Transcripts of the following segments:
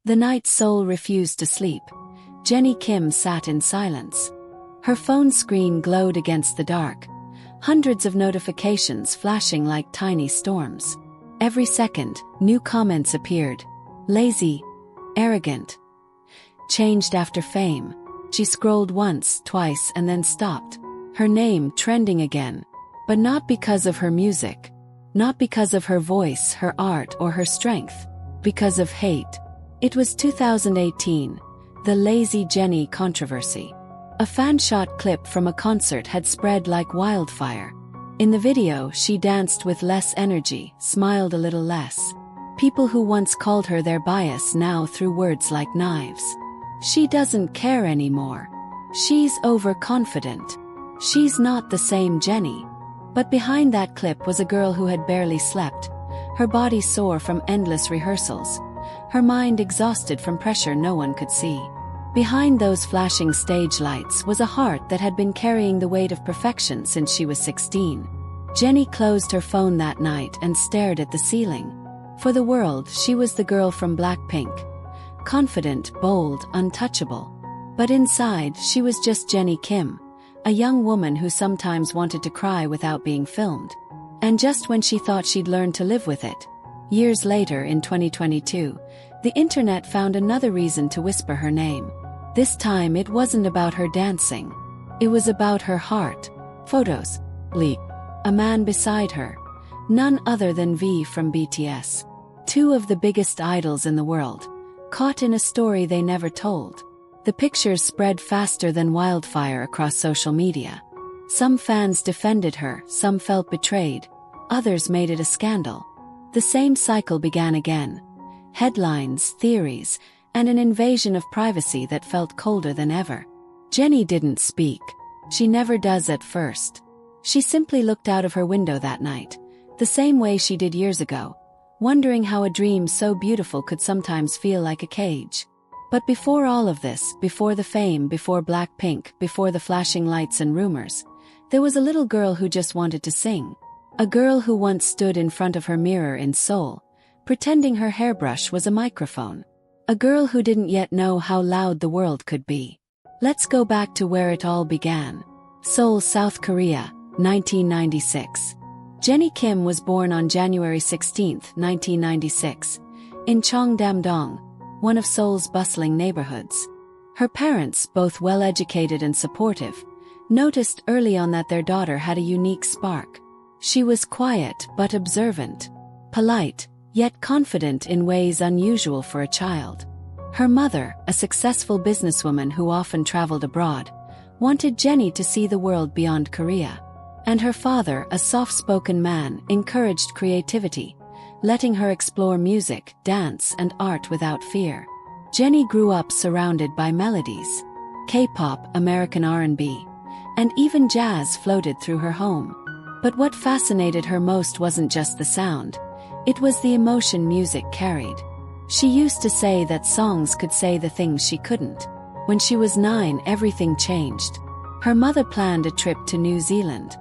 The night Seoul refused to sleep, Jennie Kim sat in silence. Her phone screen glowed against the dark, hundreds of notifications flashing like tiny storms. Every second, new comments appeared. Lazy, arrogant, changed after fame. She scrolled once, twice, and then stopped. Her name trending again. But not because of her music. Not because of her voice, her art, or her strength. Because of hate. It was 2018, the Lazy Jennie controversy. A fan-shot clip from a concert had spread like wildfire. In the video, she danced with less energy, smiled a little less. People who once called her their bias now threw words like knives. She doesn't care anymore. She's overconfident. She's not the same Jennie. But behind that clip was a girl who had barely slept, her body sore from endless rehearsals, her mind exhausted from pressure no one could see. Behind those flashing stage lights was a heart that had been carrying the weight of perfection since she was 16. Jennie closed her phone that night and stared at the ceiling. For the world, she was the girl from Blackpink. Confident, bold, untouchable. But inside, she was just Jennie Kim, a young woman who sometimes wanted to cry without being filmed. And just when she thought she'd learned to live with it, years later in 2022, the internet found another reason to whisper her name. This time it wasn't about her dancing. It was about her heart. Photos. Leak. A man beside her. None other than V from BTS. Two of the biggest idols in the world. Caught in a story they never told. The pictures spread faster than wildfire across social media. Some fans defended her, some felt betrayed. Others made it a scandal. The same cycle began again. Headlines, theories, and an invasion of privacy that felt colder than ever. Jennie didn't speak. She never does at first. She simply looked out of her window that night, the same way she did years ago, wondering how a dream so beautiful could sometimes feel like a cage. But before all of this, before the fame, before Blackpink, before the flashing lights and rumors, there was a little girl who just wanted to sing. A girl who once stood in front of her mirror in Seoul, pretending her hairbrush was a microphone. A girl who didn't yet know how loud the world could be. Let's go back to where it all began. Seoul, South Korea, 1996. Jennie Kim was born on January 16, 1996, in Cheongdam-dong, one of Seoul's bustling neighborhoods. Her parents, both well-educated and supportive, noticed early on that their daughter had a unique spark. She was quiet but observant, polite, yet confident in ways unusual for a child. Her mother, a successful businesswoman who often traveled abroad, wanted Jennie to see the world beyond Korea. And her father, a soft-spoken man, encouraged creativity, letting her explore music, dance, and art without fear. Jennie grew up surrounded by melodies. K-pop, American R&B, and even jazz floated through her home. But what fascinated her most wasn't just the sound. It was the emotion music carried. She used to say that songs could say the things she couldn't. When she was 9, everything changed. Her mother planned a trip to New Zealand.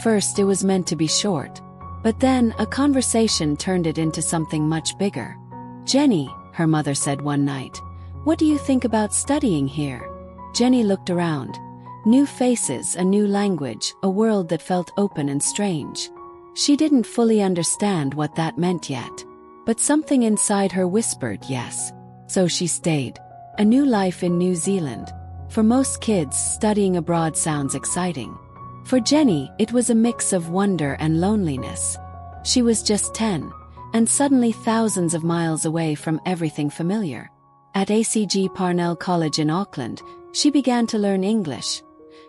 First, it was meant to be short. But then, a conversation turned it into something much bigger. "Jennie," her mother said one night, "what do you think about studying here?" Jennie looked around. New faces, a new language, a world that felt open and strange. She didn't fully understand what that meant yet. But something inside her whispered yes. So she stayed. A new life in New Zealand. For most kids, studying abroad sounds exciting. For Jennie, it was a mix of wonder and loneliness. She was just 10, and suddenly thousands of miles away from everything familiar. At ACG Parnell College in Auckland, she began to learn English.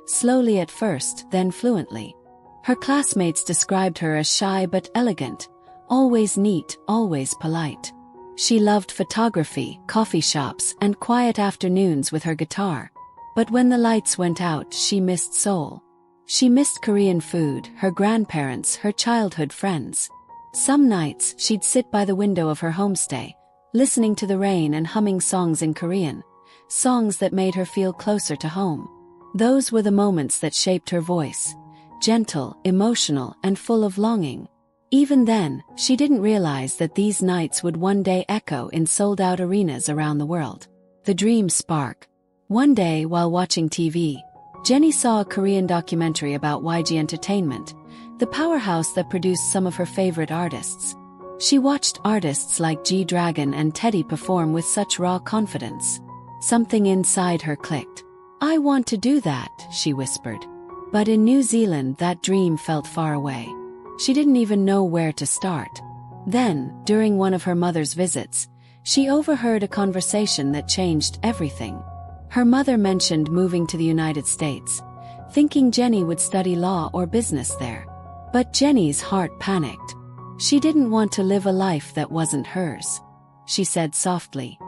Slowly at first, then fluently. Her classmates described her as shy but elegant, always neat, always polite. She loved photography, coffee shops, and quiet afternoons with her guitar. But when the lights went out, she missed Seoul. She missed Korean food, her grandparents, her childhood friends. Some nights, she'd sit by the window of her homestay, listening to the rain and humming songs in Korean, songs that made her feel closer to home. Those were the moments that shaped her voice. Gentle, emotional, and full of longing. Even then, she didn't realize that these nights would one day echo in sold-out arenas around the world. The dream spark. One day, while watching TV, Jennie saw a Korean documentary about YG Entertainment, the powerhouse that produced some of her favorite artists. She watched artists like G-Dragon and Teddy perform with such raw confidence. Something inside her clicked. "I want to do that," she whispered. But in New Zealand, that dream felt far away. She didn't even know where to start. Then, during one of her mother's visits, she overheard a conversation that changed everything. Her mother mentioned moving to the United States, thinking Jennie would study law or business there. But Jennie's heart panicked. She didn't want to live a life that wasn't hers. She said softly,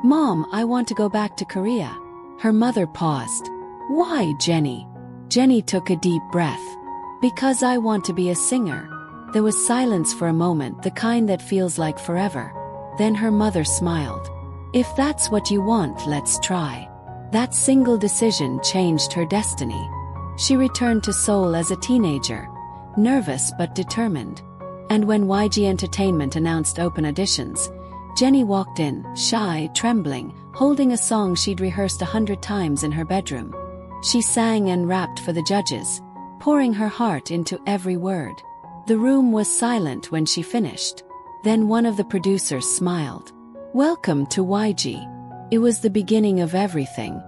"Mom, I want to go back to Korea." Her mother paused. "Why, Jennie?" Jennie took a deep breath. "Because I want to be a singer." There was silence for a moment, the kind that feels like forever. Then her mother smiled. "If that's what you want, let's try." That single decision changed her destiny. She returned to Seoul as a teenager, nervous but determined. And when YG Entertainment announced open auditions, Jennie walked in, shy, trembling, holding a song she'd rehearsed 100 times in her bedroom. She sang and rapped for the judges, pouring her heart into every word. The room was silent when she finished. Then one of the producers smiled. "Welcome to YG." It was the beginning of everything.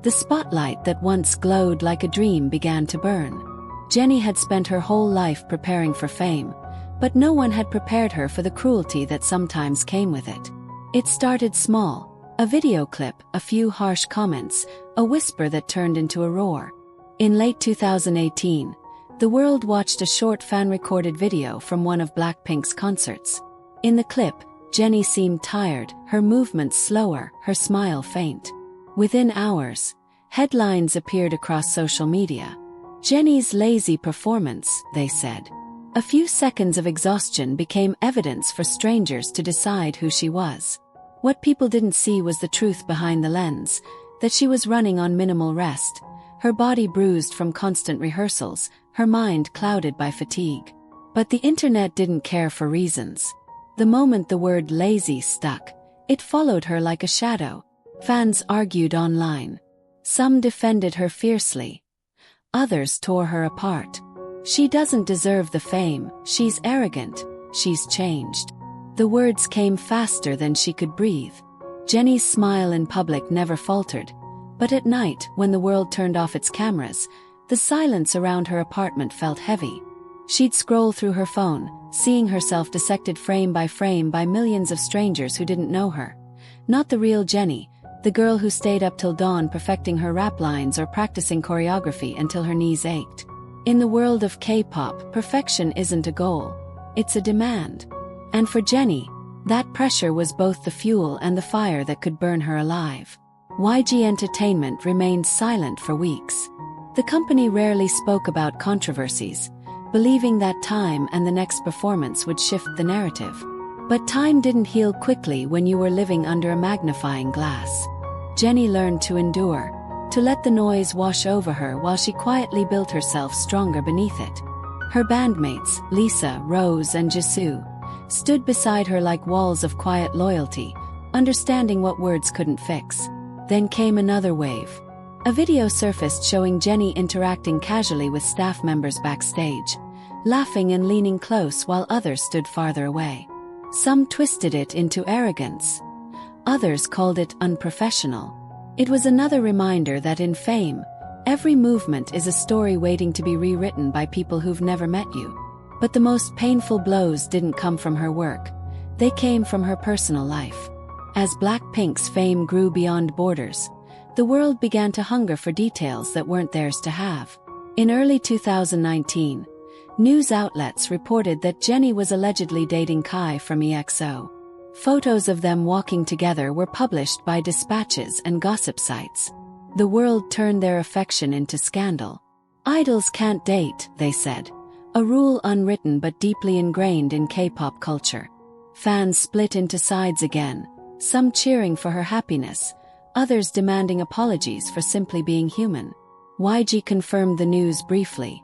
The spotlight that once glowed like a dream began to burn. Jennie had spent her whole life preparing for fame, but no one had prepared her for the cruelty that sometimes came with it. It started small. A video clip, a few harsh comments, a whisper that turned into a roar. In late 2018, the world watched a short fan-recorded video from one of Blackpink's concerts. In the clip, Jennie seemed tired, her movements slower, her smile faint. Within hours, headlines appeared across social media. "Jennie's lazy performance," they said. A few seconds of exhaustion became evidence for strangers to decide who she was. What people didn't see was the truth behind the lens, that she was running on minimal rest, her body bruised from constant rehearsals, her mind clouded by fatigue. But the internet didn't care for reasons. The moment the word lazy stuck, it followed her like a shadow. Fans argued online. Some defended her fiercely. Others tore her apart. "She doesn't deserve the fame, she's arrogant, she's changed." The words came faster than she could breathe. Jennie's smile in public never faltered, but at night, when the world turned off its cameras, the silence around her apartment felt heavy. She'd scroll through her phone, seeing herself dissected frame by millions of strangers who didn't know her. Not the real Jennie, the girl who stayed up till dawn perfecting her rap lines or practicing choreography until her knees ached. In the world of K-pop, perfection isn't a goal, it's a demand. And for Jennie, that pressure was both the fuel and the fire that could burn her alive. YG Entertainment remained silent for weeks. The company rarely spoke about controversies, believing that time and the next performance would shift the narrative. But time didn't heal quickly when you were living under a magnifying glass. Jennie learned to endure, to let the noise wash over her while she quietly built herself stronger beneath it. Her bandmates, Lisa, Rose, and Jisoo, stood beside her like walls of quiet loyalty, understanding what words couldn't fix. Then came another wave. A video surfaced showing Jennie interacting casually with staff members backstage, laughing and leaning close while others stood farther away. Some twisted it into arrogance. Others called it unprofessional. It was another reminder that in fame, every movement is a story waiting to be rewritten by people who've never met you. But the most painful blows didn't come from her work. They came from her personal life. As Blackpink's fame grew beyond borders, the world began to hunger for details that weren't theirs to have. In early 2019, news outlets reported that Jennie was allegedly dating Kai from EXO. Photos of them walking together were published by dispatches and gossip sites. The world turned their affection into scandal. "Idols can't date," they said. A rule unwritten but deeply ingrained in K-pop culture. Fans split into sides again, some cheering for her happiness, others demanding apologies for simply being human. YG confirmed the news briefly.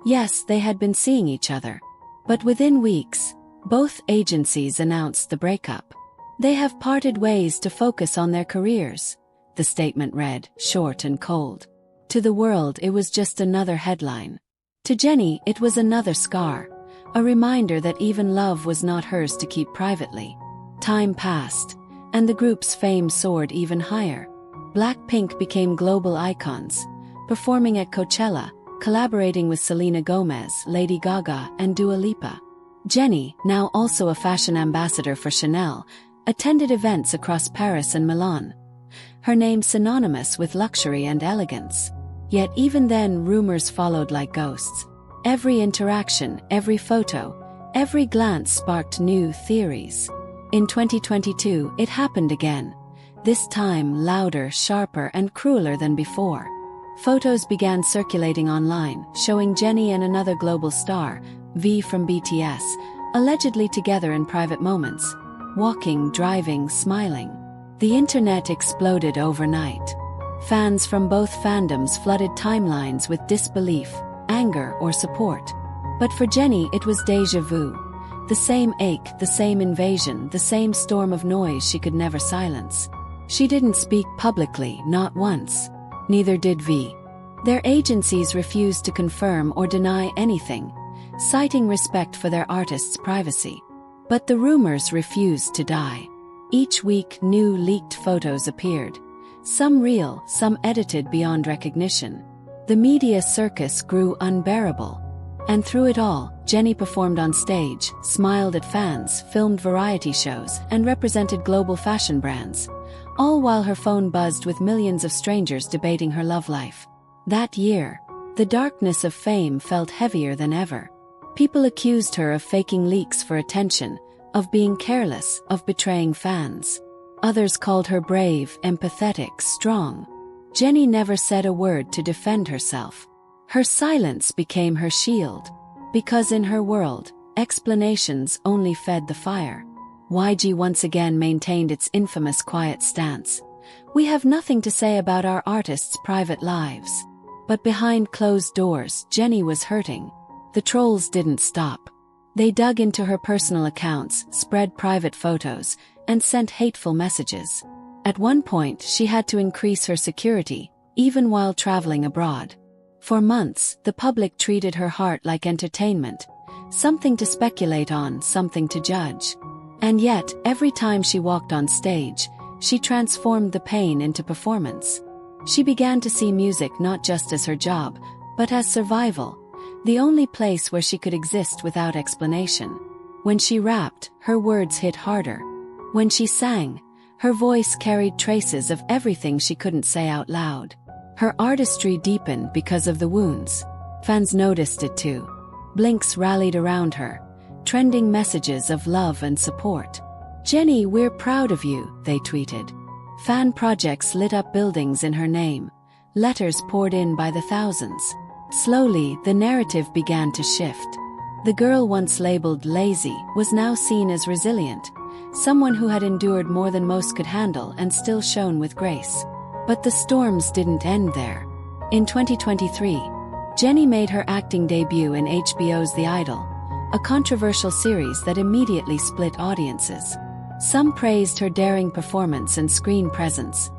Yes, they had been seeing each other. But within weeks, both agencies announced the breakup. "They have parted ways to focus on their careers," the statement read, short and cold. To the world, it was just another headline. To Jennie, it was another scar, a reminder that even love was not hers to keep privately. Time passed, and the group's fame soared even higher. Blackpink became global icons, performing at Coachella, collaborating with Selena Gomez, Lady Gaga, and Dua Lipa. Jennie, now also a fashion ambassador for Chanel, attended events across Paris and Milan. Her name synonymous with luxury and elegance. Yet even then, rumors followed like ghosts. Every interaction, every photo, every glance sparked new theories. In 2022, it happened again. This time louder, sharper, and crueler than before. Photos began circulating online, showing Jennie and another global star, V from BTS, allegedly together in private moments, walking, driving, smiling. The internet exploded overnight. Fans from both fandoms flooded timelines with disbelief, anger, or support. But for Jennie, it was déjà vu. The same ache, the same invasion, the same storm of noise she could never silence. She didn't speak publicly, not once. Neither did V. Their agencies refused to confirm or deny anything, citing respect for their artists' privacy. But the rumors refused to die. Each week, new leaked photos appeared. Some real, some edited beyond recognition. The media circus grew unbearable. And through it all, Jennie performed on stage, smiled at fans, filmed variety shows, and represented global fashion brands. All while her phone buzzed with millions of strangers debating her love life. That year, the darkness of fame felt heavier than ever. People accused her of faking leaks for attention, of being careless, of betraying fans. Others called her brave, empathetic, strong. Jennie never said a word to defend herself. Her silence became her shield. Because in her world, explanations only fed the fire. YG once again maintained its infamous quiet stance. "We have nothing to say about our artists' private lives." But behind closed doors, Jennie was hurting. The trolls didn't stop. They dug into her personal accounts, spread private photos, and sent hateful messages. At one point, she had to increase her security, even while traveling abroad. For months, the public treated her heart like entertainment, something to speculate on, something to judge. And yet, every time she walked on stage, she transformed the pain into performance. She began to see music not just as her job, but as survival, the only place where she could exist without explanation. When she rapped, her words hit harder. When she sang, her voice carried traces of everything she couldn't say out loud. Her artistry deepened because of the wounds. Fans noticed it too. Blinks rallied around her, trending messages of love and support. "Jennie, we're proud of you," they tweeted. Fan projects lit up buildings in her name. Letters poured in by the thousands. Slowly, the narrative began to shift. The girl once labeled lazy was now seen as resilient, someone who had endured more than most could handle and still shone with grace. But the storms didn't end there. In 2023, Jennie made her acting debut in HBO's The Idol, a controversial series that immediately split audiences. Some praised her daring performance and screen presence.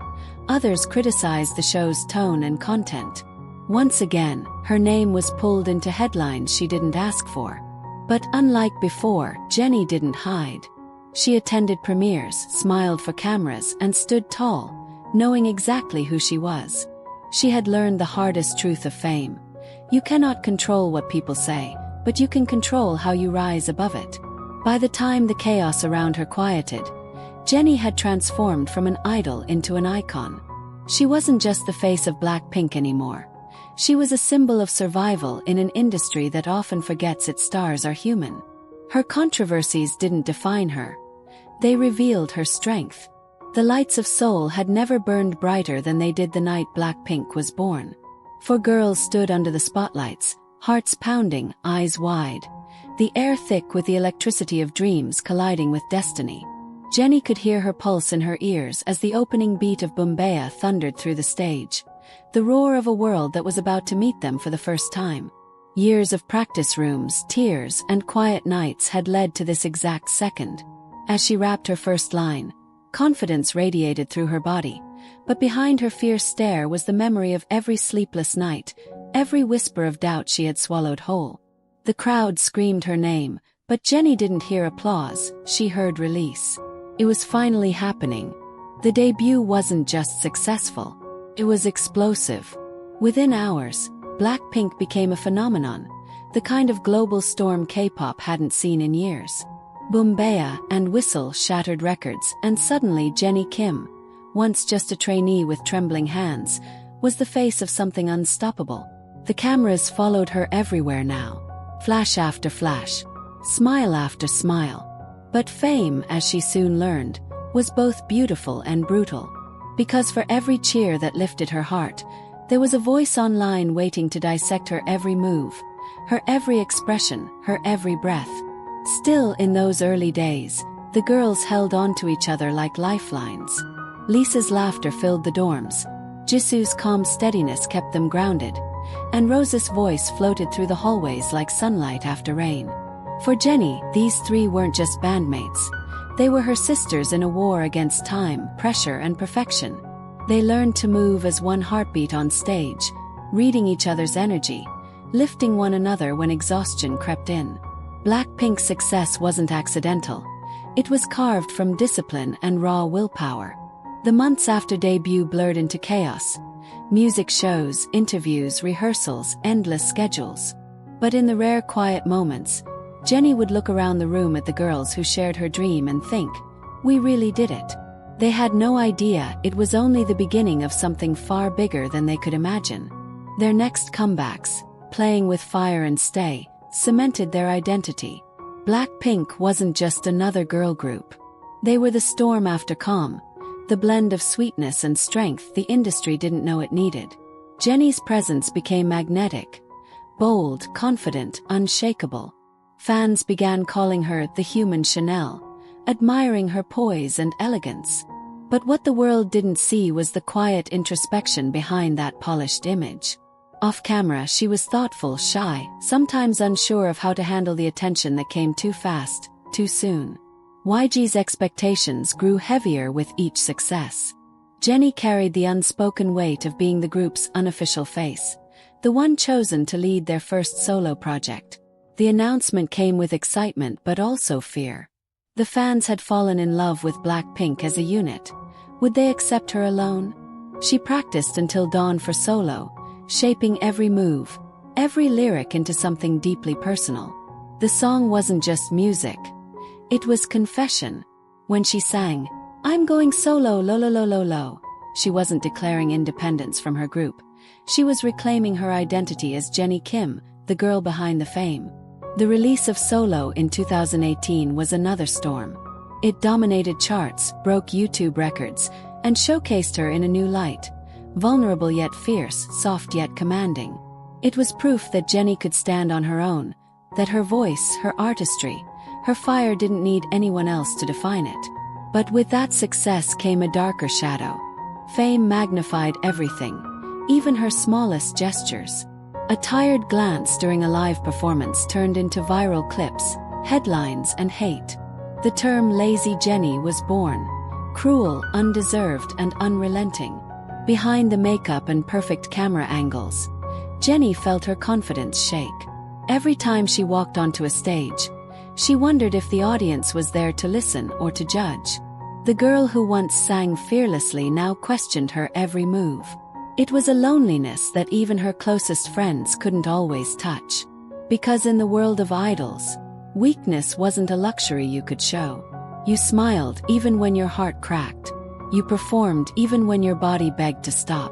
Others criticized the show's tone and content. Once again, her name was pulled into headlines she didn't ask for. But unlike before, Jennie didn't hide. She attended premieres, smiled for cameras, and stood tall, knowing exactly who she was. She had learned the hardest truth of fame. You cannot control what people say, but you can control how you rise above it. By the time the chaos around her quieted, Jennie had transformed from an idol into an icon. She wasn't just the face of Blackpink anymore. She was a symbol of survival in an industry that often forgets its stars are human. Her controversies didn't define her. They revealed her strength. The lights of Seoul had never burned brighter than they did the night Blackpink was born. Four girls stood under the spotlights, hearts pounding, eyes wide. The air thick with the electricity of dreams colliding with destiny. Jennie could hear her pulse in her ears as the opening beat of Bombaya thundered through the stage. The roar of a world that was about to meet them for the first time. Years of practice rooms, tears, and quiet nights had led to this exact second. As she rapped her first line, confidence radiated through her body, but behind her fierce stare was the memory of every sleepless night, every whisper of doubt she had swallowed whole. The crowd screamed her name, but Jennie didn't hear applause, she heard release. It was finally happening. The debut wasn't just successful, it was explosive. Within hours, Blackpink became a phenomenon, the kind of global storm K-pop hadn't seen in years. Boombayah and Whistle shattered records, and suddenly Jennie Kim, once just a trainee with trembling hands, was the face of something unstoppable. The cameras followed her everywhere now. Flash after flash, smile after smile. But fame, as she soon learned, was both beautiful and brutal. Because for every cheer that lifted her heart, there was a voice online waiting to dissect her every move, her every expression, her every breath. Still, in those early days, the girls held on to each other like lifelines. Lisa's laughter filled the dorms, Jisoo's calm steadiness kept them grounded, and Rose's voice floated through the hallways like sunlight after rain. For Jennie, these three weren't just bandmates. They were her sisters in a war against time, pressure, and perfection. They learned to move as one heartbeat on stage, reading each other's energy, lifting one another when exhaustion crept in. Blackpink's success wasn't accidental. It was carved from discipline and raw willpower. The months after debut blurred into chaos. Music shows, interviews, rehearsals, endless schedules. But in the rare quiet moments, Jennie would look around the room at the girls who shared her dream and think, "We really did it." They had no idea it was only the beginning of something far bigger than they could imagine. Their next comebacks, Playing with Fire and Stay, cemented their identity. Blackpink wasn't just another girl group. They were the storm after calm, the blend of sweetness and strength the industry didn't know it needed. Jennie's presence became magnetic, bold, confident, unshakable. Fans began calling her the human Chanel, admiring her poise and elegance. But what the world didn't see was the quiet introspection behind that polished image. Off camera, she was thoughtful, shy, sometimes unsure of how to handle the attention that came too fast, too soon. YG's expectations grew heavier with each success. Jennie carried the unspoken weight of being the group's unofficial face, the one chosen to lead their first solo project. The announcement came with excitement but also fear. The fans had fallen in love with Blackpink as a unit. Would they accept her alone? She practiced until dawn for solo, shaping every move, every lyric into something deeply personal. The song wasn't just music. It was confession. When she sang, "I'm going solo, lo lo lo lo lo," she wasn't declaring independence from her group. She was reclaiming her identity as Jennie Kim, the girl behind the fame. The release of Solo in 2018 was another storm. It dominated charts, broke YouTube records, and showcased her in a new light. Vulnerable yet fierce, soft yet commanding. It was proof that Jennie could stand on her own, that her voice, her artistry, her fire didn't need anyone else to define it. But with that success came a darker shadow. Fame magnified everything, even her smallest gestures. A tired glance during a live performance turned into viral clips, headlines, and hate. The term Lazy Jennie was born. Cruel, undeserved, and unrelenting. Behind the makeup and perfect camera angles, Jennie felt her confidence shake. Every time she walked onto a stage, she wondered if the audience was there to listen or to judge. The girl who once sang fearlessly now questioned her every move. It was a loneliness that even her closest friends couldn't always touch. Because in the world of idols, weakness wasn't a luxury you could show. You smiled even when your heart cracked. You performed even when your body begged to stop.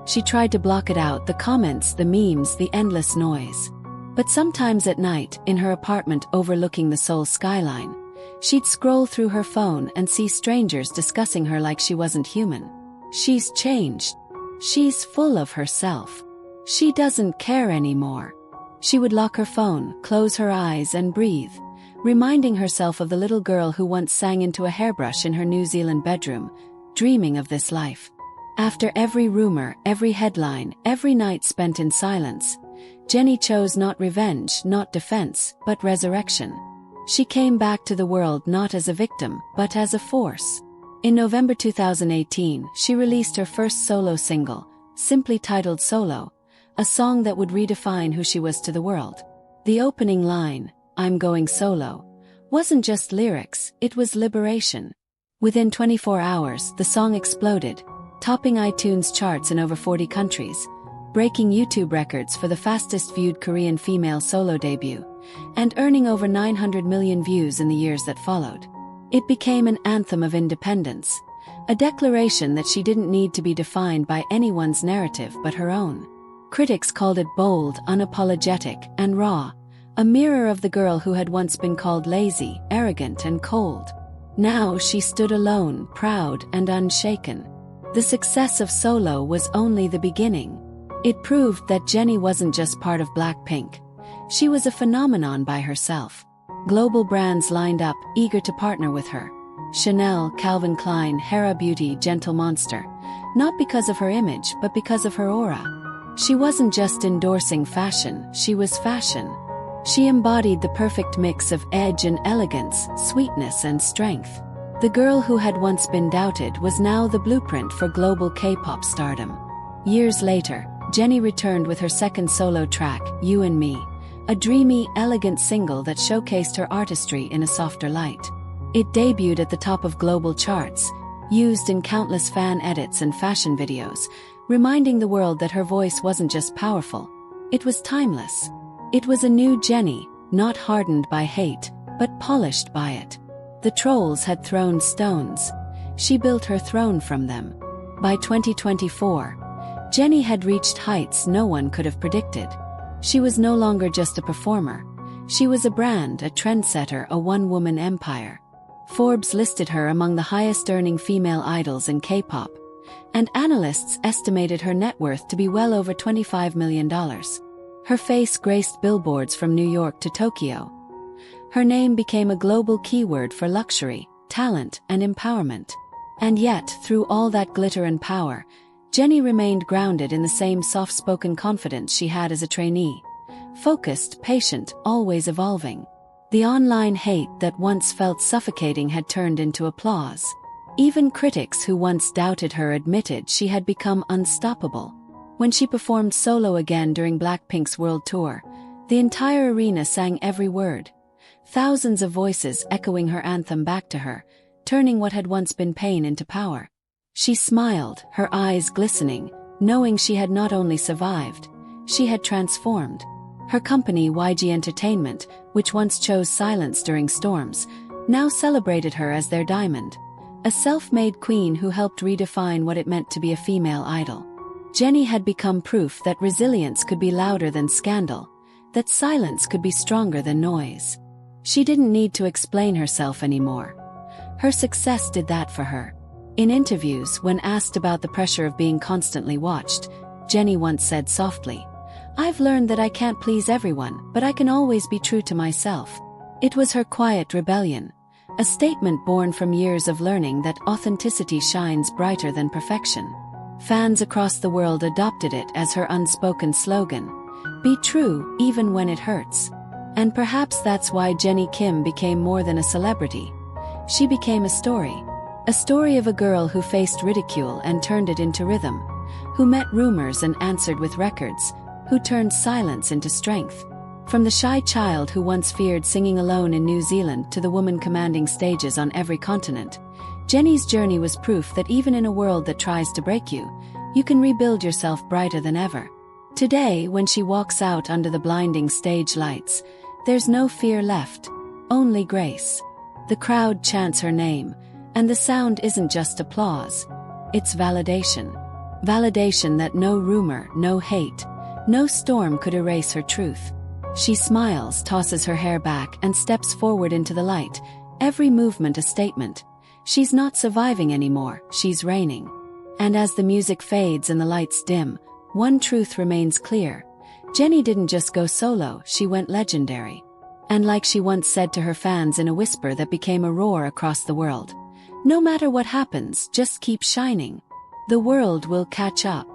She tried to block it out, the comments, the memes, the endless noise. But sometimes at night, in her apartment overlooking the Seoul skyline, she'd scroll through her phone and see strangers discussing her like she wasn't human. She's changed. She's full of herself. She doesn't care anymore. She would lock her phone, close her eyes, and breathe, reminding herself of the little girl who once sang into a hairbrush in her New Zealand bedroom, dreaming of this life. After every rumor, every headline, every night spent in silence, Jennie chose not revenge, not defense, but resurrection. She came back to the world not as a victim, but as a force. In November 2018, she released her first solo single, simply titled Solo, a song that would redefine who she was to the world. The opening line, "I'm going solo," wasn't just lyrics, it was liberation. Within 24 hours, the song exploded, topping iTunes charts in over 40 countries, breaking YouTube records for the fastest-viewed Korean female solo debut, and earning over 900 million views in the years that followed. It became an anthem of independence, a declaration that she didn't need to be defined by anyone's narrative but her own. Critics called it bold, unapologetic, and raw, a mirror of the girl who had once been called lazy, arrogant, and cold. Now she stood alone, proud and unshaken. The success of Solo was only the beginning. It proved that Jennie wasn't just part of Blackpink. She was a phenomenon by herself. Global brands lined up, eager to partner with her. Chanel, Calvin Klein, Hera Beauty, Gentle Monster. Not because of her image, but because of her aura. She wasn't just endorsing fashion, she was fashion. She embodied the perfect mix of edge and elegance, sweetness and strength. The girl who had once been doubted was now the blueprint for global K-pop stardom. Years later, Jennie returned with her second solo track, You and Me, a dreamy, elegant single that showcased her artistry in a softer light. It debuted at the top of global charts, used in countless fan edits and fashion videos, reminding the world that her voice wasn't just powerful, it was timeless. It was a new Jennie, not hardened by hate, but polished by it. The trolls had thrown stones. She built her throne from them. By 2024, Jennie had reached heights no one could have predicted. She was no longer just a performer. She was a brand, a trendsetter, a one-woman empire. Forbes listed her among the highest-earning female idols in K-pop, and analysts estimated her net worth to be well over $25 million. Her face graced billboards from New York to Tokyo. Her name became a global keyword for luxury, talent, and empowerment. And yet, through all that glitter and power, Jennie remained grounded in the same soft-spoken confidence she had as a trainee. Focused, patient, always evolving. The online hate that once felt suffocating had turned into applause. Even critics who once doubted her admitted she had become unstoppable. When she performed solo again during Blackpink's world tour, the entire arena sang every word. Thousands of voices echoing her anthem back to her, turning what had once been pain into power. She smiled, her eyes glistening, knowing she had not only survived, she had transformed. Her company, YG Entertainment, which once chose silence during storms, now celebrated her as their diamond. A self-made queen who helped redefine what it meant to be a female idol. Jennie had become proof that resilience could be louder than scandal, that silence could be stronger than noise. She didn't need to explain herself anymore. Her success did that for her. In interviews, when asked about the pressure of being constantly watched, Jennie once said softly, "I've learned that I can't please everyone, but I can always be true to myself." It was her quiet rebellion, a statement born from years of learning that authenticity shines brighter than perfection. Fans across the world adopted it as her unspoken slogan, "Be true, even when it hurts." And perhaps that's why Jennie Kim became more than a celebrity. She became a story of a girl who faced ridicule and turned it into rhythm, who met rumors and answered with records, who turned silence into strength. From the shy child who once feared singing alone in New Zealand to the woman commanding stages on every continent, Jennie's journey was proof that even in a world that tries to break you, you can rebuild yourself brighter than ever. Today, when she walks out under the blinding stage lights, there's no fear left, only grace. The crowd chants her name, and the sound isn't just applause, it's validation. Validation that no rumor, no hate, no storm could erase her truth. She smiles, tosses her hair back, and steps forward into the light, every movement a statement. She's not surviving anymore, she's reigning. And as the music fades and the lights dim, one truth remains clear. Jennie didn't just go solo, she went legendary. And like she once said to her fans in a whisper that became a roar across the world, "No matter what happens, just keep shining. The world will catch up."